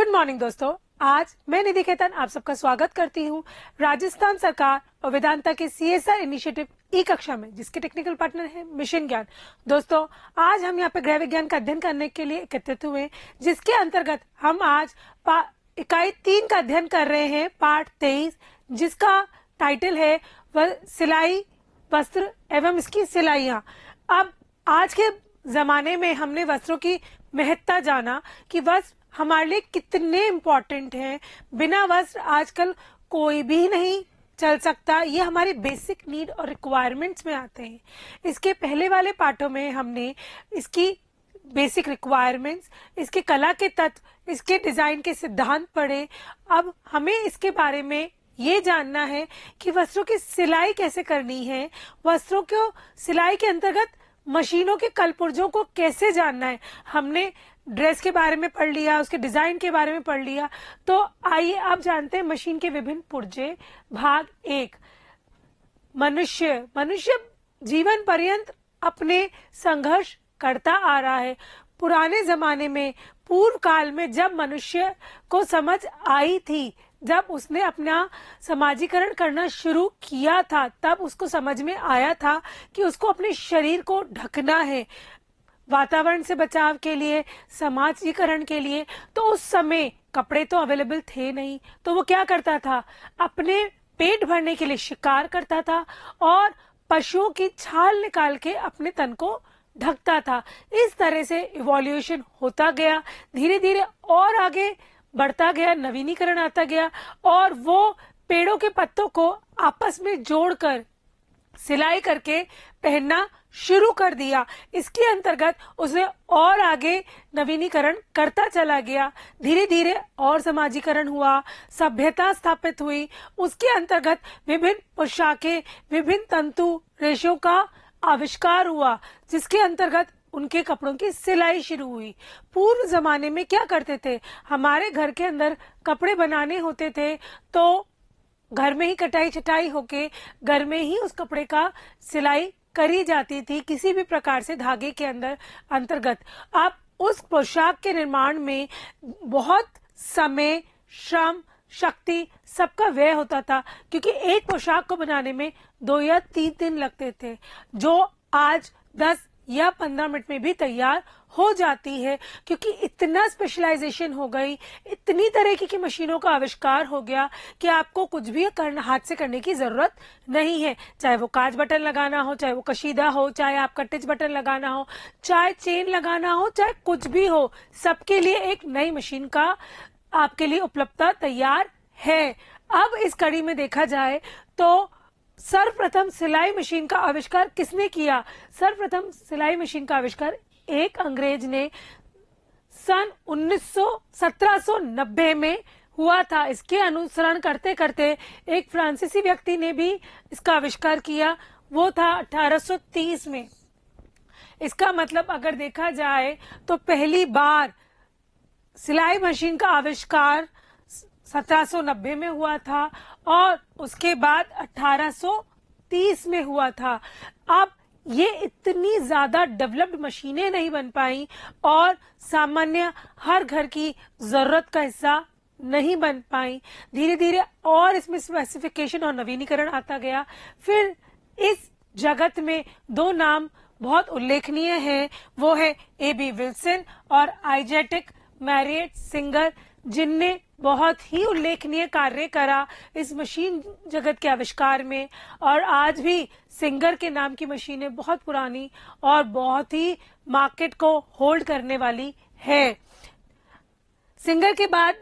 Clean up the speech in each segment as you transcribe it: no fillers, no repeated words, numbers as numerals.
Good morning दोस्तों, आज मैं निधि खेतन आप सबका स्वागत करती हूँ राजस्थान सरकार और वेदांता के CSR इनिशिएटिव ई कक्षा में, जिसके टेक्निकल पार्टनर है मिशन ज्ञान। दोस्तों, आज हम यहाँ पे गृह विज्ञान का अध्ययन करने के लिए एकत्रित हुए, जिसके अंतर्गत हम आज इकाई 3 का अध्ययन कर रहे हैं, पाठ 23, जिसका टाइटल है वह सिलाई वस्त्र एवं इसकी सिलाइयाँ। अब आज के जमाने में हमने वस्त्रों की महत्ता जाना कि वस्त्र हमारे लिए कितने इम्पोर्टेंट हैं। बिना वस्त्र आजकल कोई भी नहीं चल सकता। ये हमारी बेसिक नीड और रिक्वायरमेंट्स में आते हैं। इसके पहले वाले पाठों में हमने इसकी बेसिक रिक्वायरमेंट्स, इसके कला के तत्व, इसके डिजाइन के सिद्धांत पढ़े। अब हमें इसके बारे में ये जानना है कि वस्त्रों की सिलाई कैसे करनी है, वस्त्रों को सिलाई के अंतर्गत मशीनों के कलपुर्जों को कैसे जानना है। हमने ड्रेस के बारे में पढ़ लिया, उसके डिजाइन के बारे में पढ़ लिया, तो आइए अब जानते हैं मशीन के विभिन्न पुर्जे। भाग 1, मनुष्य जीवन पर्यंत अपने संघर्ष करता आ रहा है। पुराने जमाने में, पूर्व काल में, जब मनुष्य को समझ आई थी, जब उसने अपना समाजीकरण करना शुरू किया था, तब उसको समझ में आया था कि उसको अपने शरीर को ढकना है, वातावरण से बचाव के लिए, समाजीकरण के लिए। तो उस समय कपड़े तो अवेलेबल थे नहीं, तो वो क्या करता था, अपने पेट भरने के लिए शिकार करता था और पशुओं की छाल निकाल के अपने तन को ढकता था। इस तरह से इवोल्यूशन होता गया, धीरे धीरे और आगे बढ़ता गया, नवीनीकरण आता गया और वो पेड़ों के पत्तों को आपस में जोड़कर सिलाई करके पहनना शुरू कर दिया। इसके अंतर्गत उसने और आगे नवीनीकरण करता चला गया, धीरे धीरे और समाजीकरण हुआ, सभ्यता स्थापित हुई। उसके अंतर्गत विभिन्न पोशाकें, विभिन्न तंतु रेशों का आविष्कार हुआ, जिसके अंतर्गत उनके कपड़ों की सिलाई शुरू हुई। पूर्व जमाने में क्या करते थे, हमारे घर के अंदर कपड़े बनाने होते थे तो घर में ही कटाई छटाई होके घर में ही उस कपड़े का सिलाई करी जाती थी, किसी भी प्रकार से धागे के अंतर्गत। अब उस पोशाक के निर्माण में बहुत समय, श्रम, शक्ति सबका व्यय होता था, क्योंकि एक पोशाक को बनाने में 2 या 3 दिन लगते थे, जो आज 10 या 15 मिनट में भी तैयार हो जाती है, क्योंकि इतना स्पेशलाइजेशन हो गई, इतनी तरह की मशीनों का आविष्कार हो गया कि आपको कुछ भी हाथ से करने की जरूरत नहीं है। चाहे वो काज बटन लगाना हो, चाहे वो कशीदा हो, चाहे आपका टिच बटन लगाना हो, चाहे चेन लगाना हो, चाहे कुछ भी हो, सबके लिए एक नई मशीन का आपके लिए उपलब्धता तैयार है। अब इस कड़ी में देखा जाए तो सर्वप्रथम सिलाई मशीन का आविष्कार किसने किया? सर्वप्रथम सिलाई मशीन का आविष्कार एक अंग्रेज ने सन 1790 में हुआ था। इसके अनुसरण करते करते एक फ्रांसीसी व्यक्ति ने भी इसका आविष्कार किया, वो था 1830 में। इसका मतलब अगर देखा जाए तो पहली बार सिलाई मशीन का आविष्कार 1790 में हुआ था और उसके बाद 1830 में हुआ था। अब ये इतनी ज्यादा डेवलप्ड मशीनें नहीं बन पाई और सामान्य हर घर की जरूरत का हिस्सा नहीं बन पाई। धीरे धीरे और इसमें स्पेसिफिकेशन और नवीनीकरण आता गया। फिर इस जगत में 2 नाम बहुत उल्लेखनीय हैं, वो है AB विल्सन और आइजेटिक मैरियट सिंगर, जिनने बहुत ही उल्लेखनीय कार्य करा इस मशीन जगत के आविष्कार में। और आज भी सिंगर के नाम की मशीनें बहुत पुरानी और बहुत ही मार्केट को होल्ड करने वाली है। सिंगर के बाद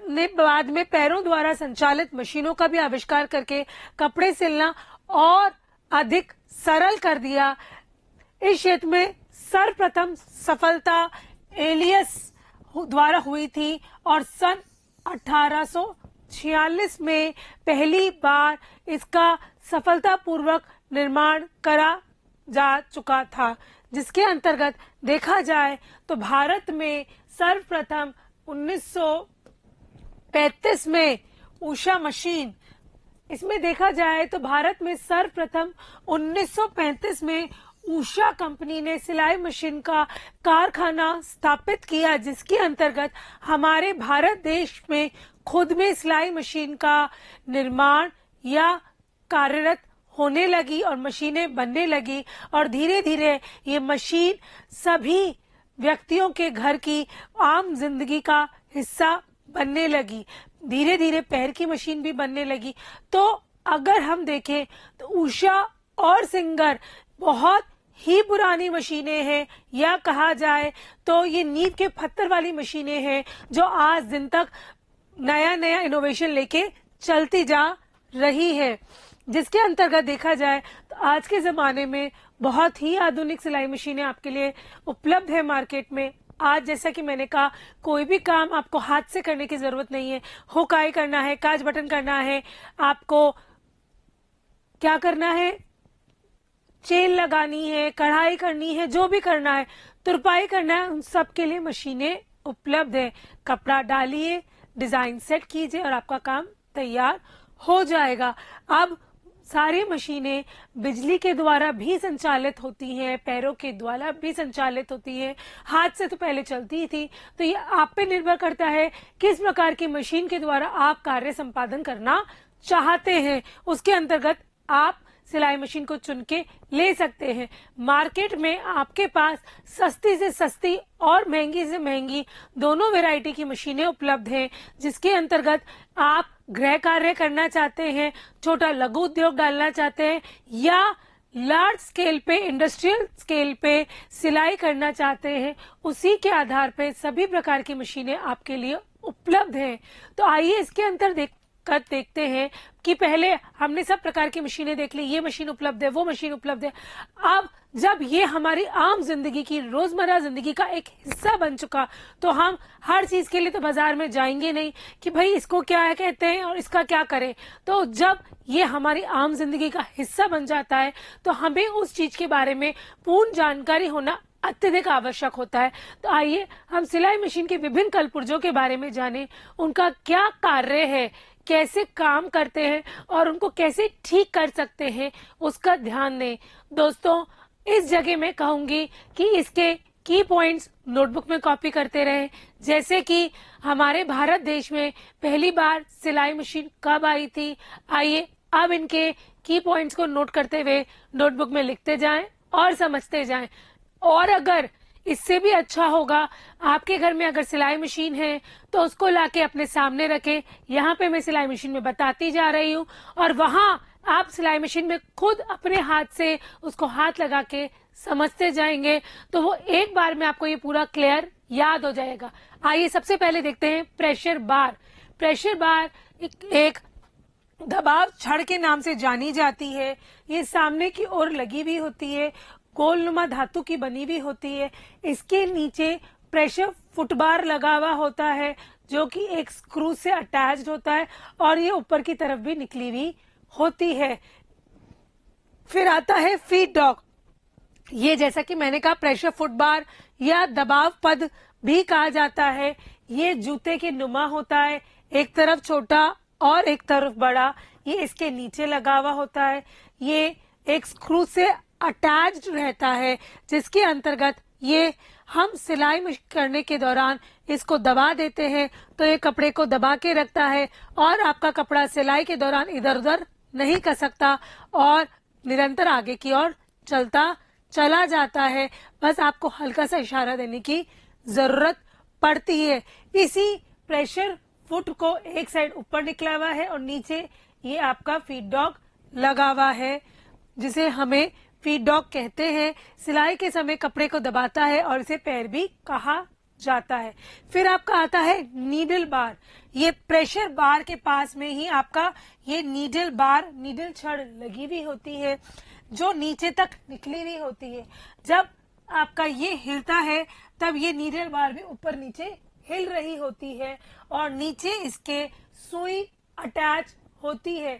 में पैरों द्वारा संचालित मशीनों का भी आविष्कार करके कपड़े सिलना और अधिक सरल कर दिया। इस क्षेत्र में सर्वप्रथम सफलता एलियस द्वारा हुई थी और सन 1846 में पहली बार इसका सफलतापूर्वक निर्माण करा जा चुका था, जिसके अंतर्गत देखा जाए तो भारत में सर्वप्रथम 1935 में उषा मशीन, इसमें देखा जाए तो भारत में सर्वप्रथम 1935 में उषा कंपनी ने सिलाई मशीन का कारखाना स्थापित किया, जिसके अंतर्गत हमारे भारत देश में खुद में सिलाई मशीन का निर्माण या कार्यरत होने लगी और मशीनें बनने लगी, और धीरे धीरे ये मशीन सभी व्यक्तियों के घर की आम जिंदगी का हिस्सा बनने लगी। धीरे धीरे पैर की मशीन भी बनने लगी। तो अगर हम देखें तो उषा और सिंगर बहुत ही पुरानी मशीनें हैं, या कहा जाए तो ये नींव के पत्थर वाली मशीनें हैं जो आज दिन तक नया नया इनोवेशन लेके चलती जा रही है। जिसके अंतर्गत देखा जाए तो आज के जमाने में बहुत ही आधुनिक सिलाई मशीनें आपके लिए उपलब्ध है मार्केट में। आज जैसा कि मैंने कहा, कोई भी काम आपको हाथ से करने की जरूरत नहीं है। हुकाई करना है, काज बटन करना है, आपको क्या करना है, चेन लगानी है, कढ़ाई करनी है, जो भी करना है, तुरपाई करना है, उन सब के लिए मशीनें उपलब्ध है। कपड़ा डालिए, डिजाइन सेट कीजिए और आपका काम तैयार हो जाएगा। अब सारी मशीनें बिजली के द्वारा भी संचालित होती हैं, पैरों के द्वारा भी संचालित होती हैं। हाथ से तो पहले चलती ही थी। तो ये आप पे निर्भर करता है किस प्रकार की मशीन के द्वारा आप कार्य संपादन करना चाहते हैं। उसके अंतर्गत आप सिलाई मशीन को चुन के ले सकते हैं। मार्केट में आपके पास सस्ती से सस्ती और महंगी से महंगी दोनों वैरायटी की मशीनें उपलब्ध हैं, जिसके अंतर्गत आप गृह कार्य करना चाहते हैं, छोटा लघु उद्योग डालना चाहते हैं, या लार्ज स्केल पे, इंडस्ट्रियल स्केल पे सिलाई करना चाहते हैं, उसी के आधार पे सभी प्रकार की मशीनें आपके लिए उपलब्ध हैं। तो आइए इसके अंतर देखते हैं कि पहले हमने सब प्रकार की मशीनें देख ली, ये मशीन उपलब्ध है, वो मशीन उपलब्ध है। अब जब ये हमारी आम जिंदगी की, रोजमर्रा जिंदगी का एक हिस्सा बन चुका, तो हम हर चीज के लिए तो बाजार में जाएंगे नहीं कि भाई इसको क्या कहते हैं और इसका क्या करें। तो जब ये हमारी आम जिंदगी का हिस्सा बन जाता है तो हमें उस चीज के बारे में पूर्ण जानकारी होना अत्यधिक आवश्यक होता है। तो आइए हम सिलाई मशीन के विभिन्न कलपुर्जों के बारे में जानें, उनका क्या कार्य है, कैसे काम करते हैं और उनको कैसे ठीक कर सकते हैं, उसका ध्यान दें। दोस्तों, इस जगह मैं कहूंगी कि इसके की पॉइंट्स नोटबुक में कॉपी करते रहें। जैसे कि हमारे भारत देश में पहली बार सिलाई मशीन कब आई थी, आइए अब इनके की पॉइंट्स को नोट करते हुए नोटबुक में लिखते जाएं और समझते जाएं। और अगर इससे भी अच्छा होगा, आपके घर में अगर सिलाई मशीन है तो उसको लाके अपने सामने रखें। यहाँ पे मैं सिलाई मशीन में बताती जा रही हूँ और वहां आप सिलाई मशीन में खुद अपने हाथ से उसको हाथ लगा के समझते जाएंगे, तो वो एक बार में आपको ये पूरा क्लियर याद हो जाएगा। आइए सबसे पहले देखते हैं प्रेशर बार। प्रेशर बार एक दबाव छड़ के नाम से जानी जाती है। ये सामने की ओर लगी हुई होती है, गोलनुमा धातु की बनी हुई होती है। इसके नीचे प्रेशर फुटबार लगा हुआ होता है जो कि एक स्क्रू से अटैच्ड होता है और ये ऊपर की तरफ भी निकली हुई होती है। फिर आता है फीड डॉग। ये जैसा कि मैंने कहा प्रेशर फुटबार या दबाव पद भी कहा जाता है। ये जूते के नुमा होता है, एक तरफ छोटा और एक तरफ बड़ा। ये इसके नीचे लगा हुआ होता है। ये एक स्क्रू से अटैच्ड रहता है, जिसके अंतर्गत ये हम सिलाई करने के दौरान इसको दबा देते हैं तो ये कपड़े को दबा के रखता है और आपका कपड़ा सिलाई के दौरान इधर उधर नहीं कर सकता और निरंतर आगे की ओर चलता चला जाता है। बस आपको हल्का सा इशारा देने की जरूरत पड़ती है। इसी प्रेशर फुट को एक साइड ऊपर निकला हुआ है और नीचे ये आपका फीड डॉग लगा हुआ है, जिसे हमें फीड डॉग कहते हैं। सिलाई के समय कपड़े को दबाता है और इसे पैर भी कहा जाता है। फिर आपका आता है नीडल बार। ये प्रेशर बार के पास में ही आपका ये नीडल बार, नीडल छड़ लगी हुई होती है जो नीचे तक निकली हुई होती है। जब आपका ये हिलता है तब ये नीडल बार भी ऊपर नीचे हिल रही होती है और नीचे इसके सुई अटैच होती है।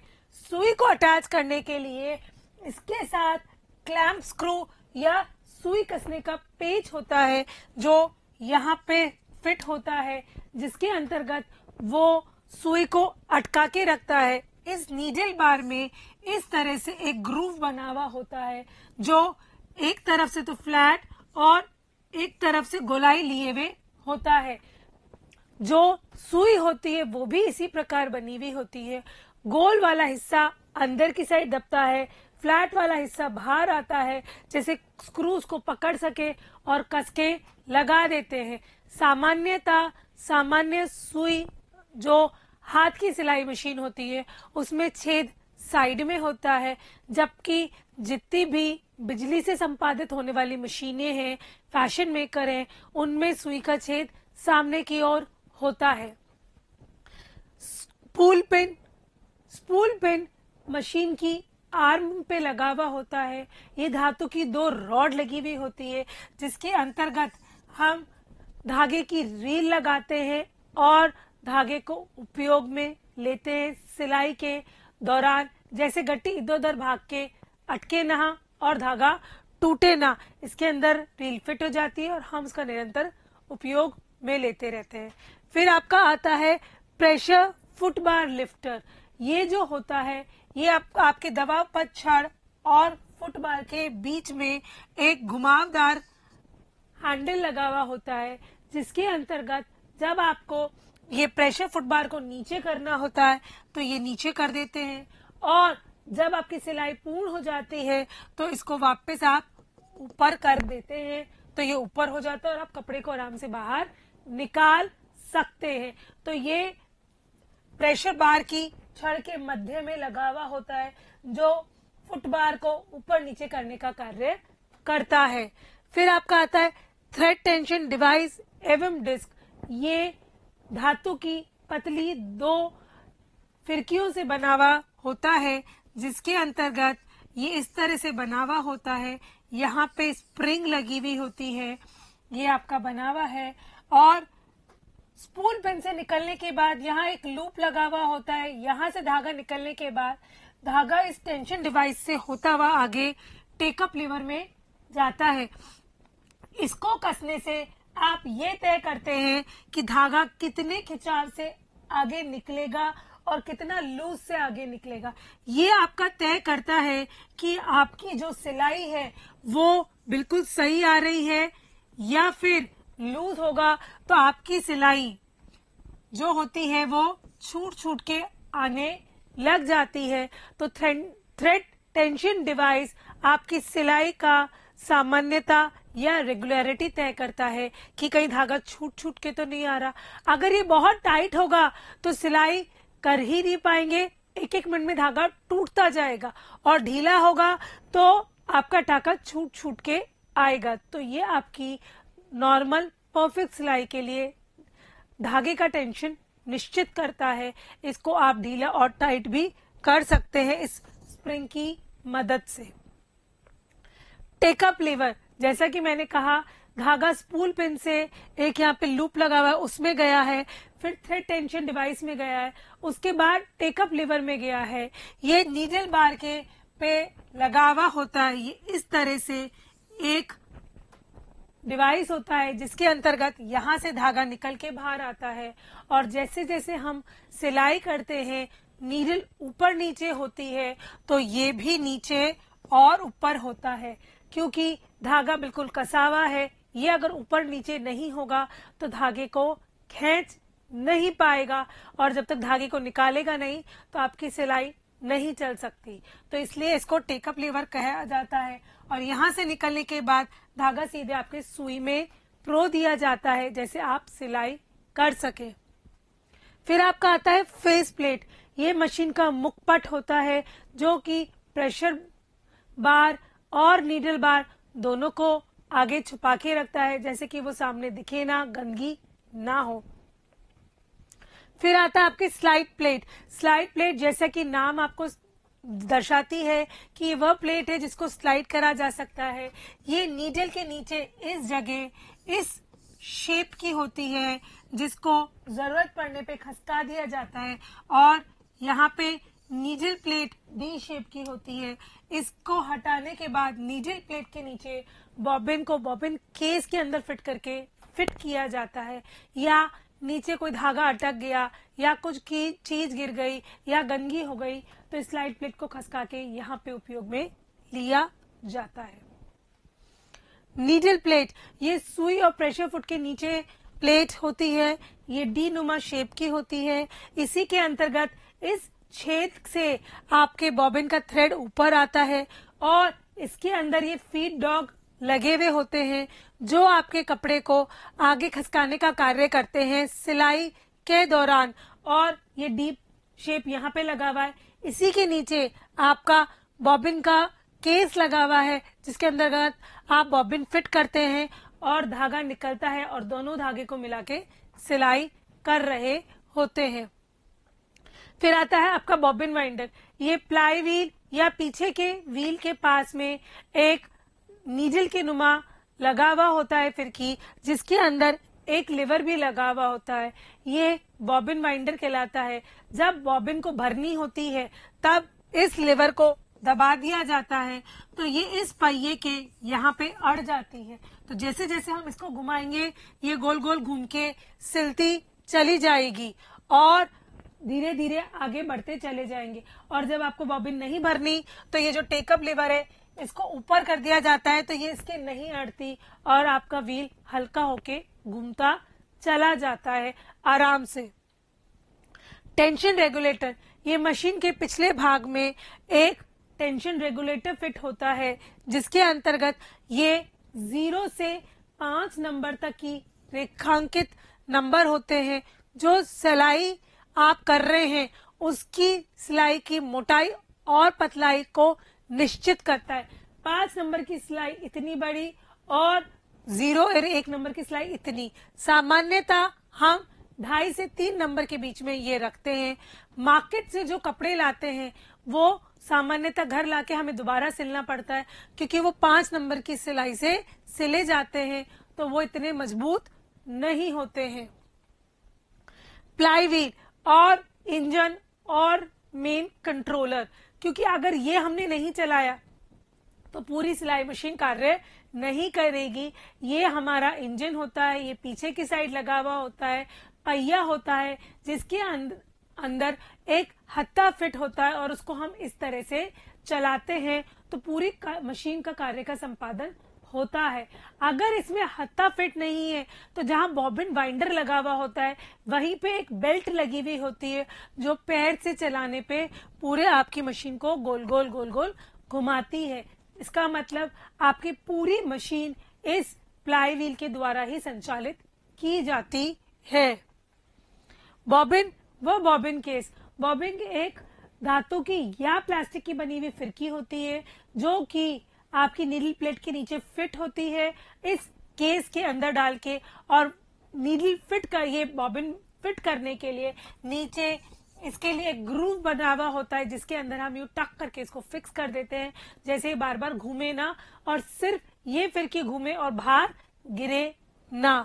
सुई को अटैच करने के लिए इसके साथ क्लैंप स्क्रू या सुई कसने का पेच होता है जो यहाँ पे फिट होता है, जिसके अंतर्गत वो सुई को अटका के रखता है। इस नीडल बार में इस तरह से एक ग्रूव बना हुआ होता है जो एक तरफ से तो फ्लैट और एक तरफ से गोलाई लिए हुए होता है। जो सुई होती है वो भी इसी प्रकार बनी हुई होती है। गोल वाला हिस्सा अंदर की साइड दबता है, फ्लैट वाला हिस्सा बाहर आता है, जैसे स्क्रूज को पकड़ सके और कस के लगा देते हैं। सामान्य सुई जो हाथ की सिलाई मशीन होती है उसमें छेद साइड में होता है, जबकि जितनी भी बिजली से संपादित होने वाली मशीनें हैं, फैशन मेकर हैं, उनमें सुई का छेद सामने की ओर होता है। स्पूल पिन मशीन की आर्म पे लगा हुआ होता है। ये धातु की 2 रॉड लगी हुई होती है, जिसके अंतर्गत हम धागे की रील लगाते हैं और धागे को उपयोग में लेते हैं सिलाई के दौरान। जैसे गट्टी इधर उधर भाग के अटके ना और धागा टूटे ना, इसके अंदर रील फिट हो जाती है और हम उसका निरंतर उपयोग में लेते रहते हैं। फिर आपका आता है प्रेशर फुटबार लिफ्टर। ये जो होता है ये आपके दबाव पद छड़ और फुटबार के बीच में एक घुमावदार हैंडल लगा हुआ होता है, जिसके अंतर्गत जब आपको ये प्रेशर फुटबार को नीचे करना होता है तो ये नीचे कर देते हैं, और जब आपकी सिलाई पूर्ण हो जाती है तो इसको वापस आप ऊपर कर देते हैं तो ये ऊपर हो जाता है और आप कपड़े को आराम से बाहर निकाल सकते हैं। तो ये प्रेशर बार की छड़ के मध्य में लगा हुआ होता है, जो फुटबार को ऊपर नीचे करने का कार्य करता है। फिर आपका आता है थ्रेड टेंशन डिवाइस एवं डिस्क। ये धातु की पतली 2 फिरकियों से बना हुआ होता है, जिसके अंतर्गत ये इस तरह से बना हुआ होता है। यहाँ पे स्प्रिंग लगी हुई होती है, ये आपका बना हुआ है, और स्पूल पिन से निकलने के बाद यहाँ एक लूप लगा हुआ होता है। यहाँ से धागा निकलने के बाद धागा इस टेंशन डिवाइस से होता हुआ आगे टेकअप लीवर में जाता है। इसको कसने से आप ये तय करते हैं कि धागा कितने खिंचाव से आगे निकलेगा और कितना लूज से आगे निकलेगा। ये आपका तय करता है कि आपकी जो सिलाई है वो बिल्कुल सही आ रही है या फिर लूज होगा तो आपकी सिलाई जो होती है वो छूट छूट के आने लग जाती है। तो थ्रेड टेंशन डिवाइस आपकी सिलाई का सामान्यता या रेगुलरिटी तय करता है कि कहीं धागा छूट छूट के तो नहीं आ रहा। अगर ये बहुत टाइट होगा तो सिलाई कर ही नहीं पाएंगे, 1-1 मिनट में धागा टूटता जाएगा, और ढीला होगा तो आपका टाका छूट छूट के आएगा। तो ये आपकी नॉर्मल परफेक्ट सिलाई के लिए धागे का टेंशन निश्चित करता है। इसको आप ढीला और टाइट भी कर सकते हैं इस स्प्रिंग की मदद से। टेकअप लीवर, जैसा कि मैंने कहा, धागा स्पूल पिन से एक यहाँ पे लूप लगा हुआ है उसमें गया है, फिर थ्रेड टेंशन डिवाइस में गया है, उसके बाद टेकअप लीवर में गया है। ये नीडल बार के पे लगा हुआ होता है। ये इस तरह से एक डिवाइस होता है जिसके अंतर्गत यहाँ से धागा निकल के बाहर आता है, और जैसे जैसे हम सिलाई करते हैं नीडल ऊपर नीचे होती है तो ये भी नीचे और ऊपर होता है, क्योंकि धागा बिल्कुल कसा हुआ है। ये अगर ऊपर नीचे नहीं होगा तो धागे को खींच नहीं पाएगा, और जब तक धागे को निकालेगा नहीं तो आपकी सिलाई नहीं चल सकती। तो इसलिए इसको टेकअप लीवर कहा जाता है, और यहाँ से निकलने के बाद धागा सीधे आपके सुई में प्रो दिया जाता है, जैसे आप सिलाई कर सके। फिर आपका आता है फेस प्लेट। ये मशीन का मुखपट होता है जो कि प्रेशर बार और नीडल बार दोनों को आगे छुपा के रखता है, जैसे कि वो सामने दिखे ना, गंदगी ना हो। फिर आता है आपकी स्लाइड प्लेट। स्लाइड प्लेट जैसा कि नाम आपको दर्शाती है कि ये वह प्लेट है जिसको स्लाइड करा जा सकता है। ये नीडल के नीचे इस जगह इस शेप की होती है, जिसको जरूरत पड़ने पे खसका दिया जाता है, और यहाँ पे नीडल प्लेट डी शेप की होती है। इसको हटाने के बाद नीडल प्लेट के नीचे बॉबिन को बॉबिन केस के अंदर फिट करके फिट किया जाता है, या नीचे कोई धागा अटक गया या कुछ की चीज गिर गई या गंदगी हो गई तो स्लाइड प्लेट को खसका के यहाँ पे उपयोग में लिया जाता है। नीडल प्लेट, ये सुई और प्रेशर फुट के नीचे प्लेट होती है, ये डी नुमा शेप की होती है। इसी के अंतर्गत इस छेद से आपके बॉबिन का थ्रेड ऊपर आता है और इसके अंदर ये फीड डॉग लगे हुए होते हैं जो आपके कपड़े को आगे खसकाने का कार्य करते हैं सिलाई के दौरान। और ये डीप शेप यहाँ पे लगा हुआ है। इसी के नीचे आपका बॉबिन का केस लगा हुआ है जिसके अंतर्गत आप बॉबिन फिट करते हैं और धागा निकलता है और दोनों धागे को मिला के सिलाई कर रहे होते हैं। फिर आता है आपका बॉबिन वाइंडर। ये प्लाई व्हील या पीछे के व्हील के पास में एक नीडल के नुमा लगा हुआ होता है फिरकी, जिसके अंदर एक लिवर भी लगा हुआ होता है। ये बॉबिन वाइंडर कहलाता है। जब बॉबिन को भरनी होती है तब इस लिवर को दबा दिया जाता है तो ये इस पहिए के यहाँ पे अड़ जाती है। तो जैसे जैसे हम इसको घुमाएंगे ये गोल गोल घूम के सिलती चली जाएगी और धीरे धीरे आगे बढ़ते चले जाएंगे। और जब आपको बॉबिन नहीं भरनी तो ये जो टेकअप लिवर है इसको ऊपर कर दिया जाता है तो ये इसके नहीं अड़ती और आपका व्हील हल्का होके घूमता चला जाता है आराम से। टेंशन रेगुलेटर, ये मशीन के पिछले भाग में एक टेंशन रेगुलेटर फिट होता है जिसके अंतर्गत ये 0 से 5 नंबर तक की रेखांकित नंबर होते हैं। जो सिलाई आप कर रहे हैं उसकी सिलाई की मोटाई और पतलाई को निश्चित करता है। 5 नंबर की सिलाई इतनी बड़ी और 0 और 1 नंबर की सिलाई इतनी। सामान्यतः हम 2.5 से 3 नंबर के बीच में ये रखते हैं। मार्केट से जो कपड़े लाते हैं वो सामान्यतः घर लाके हमें दोबारा सिलना पड़ता है क्योंकि वो 5 नंबर की सिलाई से सिले जाते हैं तो वो इतने मजबूत नहीं होते हैं। प्लाई व्हील और इंजन और मेन कंट्रोलर, क्योंकि अगर ये हमने नहीं चलाया तो पूरी सिलाई मशीन कार्य नहीं करेगी। ये हमारा इंजन होता है, ये पीछे की साइड लगा हुआ होता है, पहिया होता है जिसके अंदर एक हत्था फिट होता है और उसको हम इस तरह से चलाते हैं तो पूरी मशीन का कार्य का संपादन होता है। अगर इसमें हत्था फिट नहीं है तो जहां बॉबिन वाइंडर लगा हुआ होता है वहीं पे एक बेल्ट लगी हुई होती है जो पैर से चलाने पे पूरे आपकी मशीन को गोल गोल गोल गोल घुमाती है। इसका मतलब आपकी पूरी मशीन इस प्लाई व्हील के द्वारा ही संचालित की जाती है। बॉबिन व बॉबिन केस, बॉबिन एक धातु की या प्लास्टिक की बनी हुई फिरकी होती है जो कि आपकी नीडल प्लेट के नीचे फिट होती है इस केस के अंदर डाल के। और नीडल फिट कर ये बॉबिन फिट करने के लिए नीचे इसके लिए एक ग्रूव बना हुआ होता है जिसके अंदर हम यूं टक करके इसको फिक्स कर देते हैं जैसे बार बार घूमे ना और सिर्फ ये फिरकी घूमे और बाहर गिरे ना।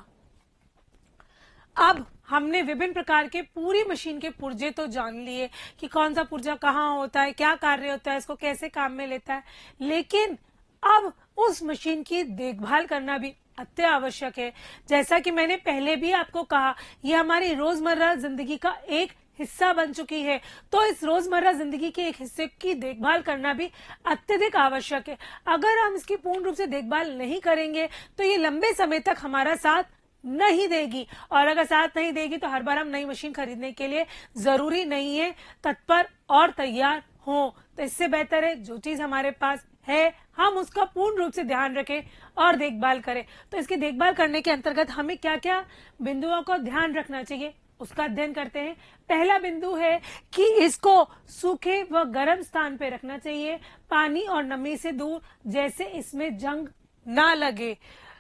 अब हमने विभिन्न प्रकार के पूरी मशीन के पुर्जे तो जान लिए कि कौन सा पुर्जा कहाँ होता है, क्या कार्य होता है, इसको कैसे काम में लेता है, लेकिन अब उस मशीन की देखभाल करना भी अति आवश्यक है। जैसा कि मैंने पहले भी आपको कहा यह हमारी रोजमर्रा जिंदगी का एक हिस्सा बन चुकी है तो इस रोजमर्रा जिंदगी के एक हिस्से की देखभाल करना भी अत्यधिक आवश्यक है। अगर हम इसकी पूर्ण रूप से देखभाल नहीं करेंगे तो ये लंबे समय तक हमारा साथ नहीं देगी और अगर साथ नहीं देगी तो हर बार हम नई मशीन खरीदने के लिए जरूरी नहीं है तत्पर और तैयार हो। तो इससे बेहतर है जो चीज हमारे पास है हम उसका पूर्ण रूप से ध्यान रखें और देखभाल करें। तो इसकी देखभाल करने के अंतर्गत हमें क्या क्या बिंदुओं का ध्यान रखना चाहिए उसका अध्ययन करते हैं। पहला बिंदु है कि इसको सूखे व गर्म स्थान पे रखना चाहिए, पानी और नमी से दूर, जैसे इसमें जंग ना लगे।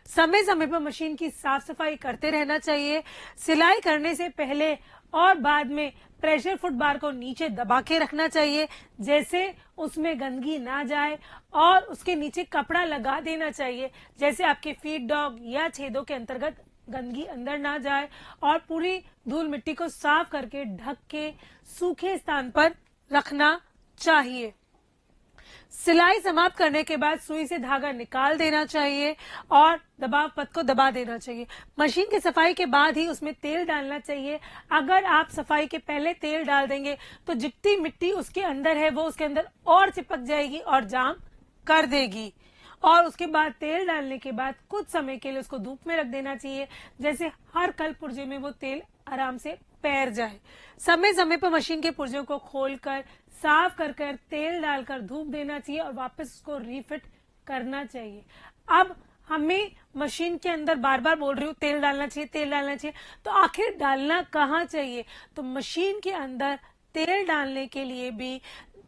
समय समय पर मशीन की साफ सफाई करते रहना चाहिए। सिलाई करने से पहले और बाद में प्रेशर फुट बार को नीचे दबा के रखना चाहिए जैसे उसमें गंदगी ना जाए और उसके नीचे कपड़ा लगा देना चाहिए जैसे आपके फीड डॉग या छेदों के अंतर्गत गंदगी अंदर ना जाए और पूरी धूल मिट्टी को साफ करके ढक के सूखे स्थान पर रखना चाहिए। सिलाई समाप्त करने के बाद सुई से धागा निकाल देना चाहिए और दबाव पथ को दबा देना चाहिए। मशीन की सफाई के बाद ही उसमें तेल डालना चाहिए। अगर आप सफाई के पहले तेल डाल देंगे तो जितनी मिट्टी उसके अंदर है वो उसके अंदर और चिपक जाएगी और जाम कर देगी। और उसके बाद तेल डालने के बाद कुछ समय के लिए उसको धूप में रख देना चाहिए, जैसे हर कल पुर्जे में वो तेल आराम से पैर जाए। समय समय पर मशीन के पुर्जों को खोलकर साफ कर तेल डालकर धूप देना चाहिए और वापस उसको रीफिट करना चाहिए। अब हमें मशीन के अंदर बार बार बोल रही हूँ तेल डालना चाहिए, तेल डालना चाहिए, तो आखिर डालना कहाँ चाहिए? तो मशीन के अंदर तेल डालने के लिए भी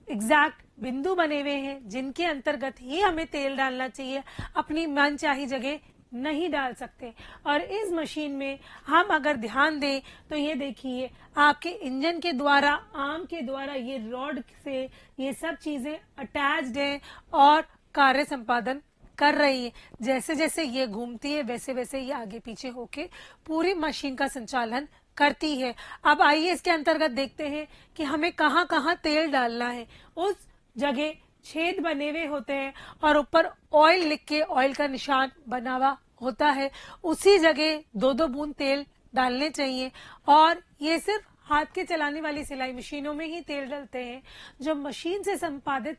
एग्जैक्ट बिंदु बने हुए हैं जिनके अंतर्गत ही हमें तेल डालना चाहिए, अपनी मनचाही जगह नहीं डाल सकते। और इस मशीन में हम अगर ध्यान दें तो ये देखिए आपके इंजन के द्वारा, आर्म के द्वारा ये रॉड से ये सब चीजें अटैच्ड हैं और कार्य संपादन कर रही है। जैसे जैसे ये घूमती है वैसे वैसे ये आगे पीछे होके पूरी मशीन का संचालन करती है। अब आइए इसके अंतर्गत देखते हैं कि हमें कहाँ कहाँ तेल डालना है। उस जगह छेद बने हुए होते हैं और ऊपर ऑयल लिख के ऑयल का निशान बना हुआ होता है, उसी जगह 2-2 बूंद तेल डालने चाहिए। और ये सिर्फ हाथ के चलाने वाली सिलाई मशीनों में ही तेल डालते हैं। जो मशीन से संपादित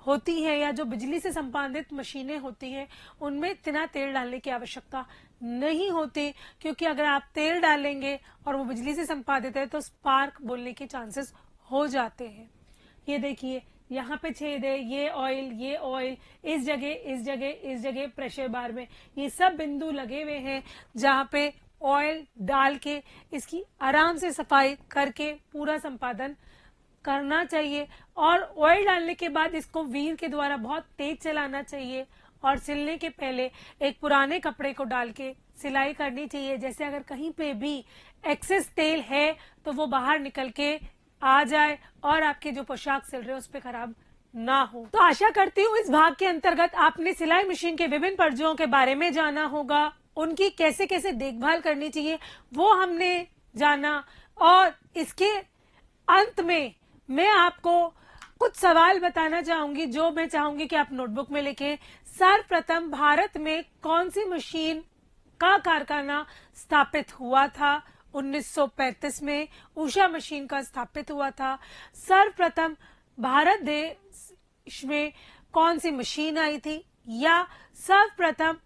होती है या जो बिजली से संपादित मशीनें होती हैं उनमें इतना तेल डालने की आवश्यकता नहीं होती, क्योंकि अगर आप तेल डालेंगे और वो बिजली से संपादित है तो स्पार्क बोलने के चांसेस हो जाते हैं। ये देखिए यहाँ पे छेद है, ये ऑयल इस जगह प्रेशर बार में ये सब बिंदु लगे हुए हैं जहाँ पे ऑयल डाल के इसकी आराम से सफाई करके पूरा संपादन करना चाहिए। और ऑयल डालने के बाद इसको व्हील के द्वारा बहुत तेज चलाना चाहिए और सिलने के पहले एक पुराने कपड़े को डाल के सिलाई करनी चाहिए। जैसे अगर कहीं पे भी एक्सेस तेल है तो वो बाहर निकल के आ जाए और आपके जो पोशाक सिल रहे हैं उस पर खराब ना हो। तो आशा करती हूँ इस भाग के अंतर्गत आपने सिलाई मशीन के विभिन्न पर्जों के बारे में जाना होगा, उनकी कैसे कैसे देखभाल करनी चाहिए वो हमने जाना। और इसके अंत में मैं आपको कुछ सवाल बताना चाहूंगी जो मैं चाहूंगी कि आप नोटबुक में लिखें। सर्वप्रथम भारत में कौन सी मशीन का कारखाना स्थापित हुआ था? 1935 में उषा मशीन का स्थापित हुआ था। सर्वप्रथम भारत देश में कौन सी मशीन आई थी? या सर्वप्रथम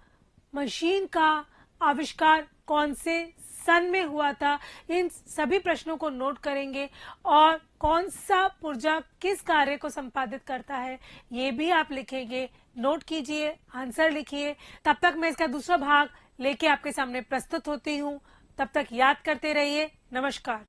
मशीन का आविष्कार कौन से सन में हुआ था? इन सभी प्रश्नों को नोट करेंगे और कौन सा पुर्जा किस कार्य को संपादित करता है ये भी आप लिखेंगे। नोट कीजिए, आंसर लिखिए। तब तक मैं इसका दूसरा भाग लेके आपके सामने प्रस्तुत होती हूँ। तब तक याद करते रहिए। नमस्कार।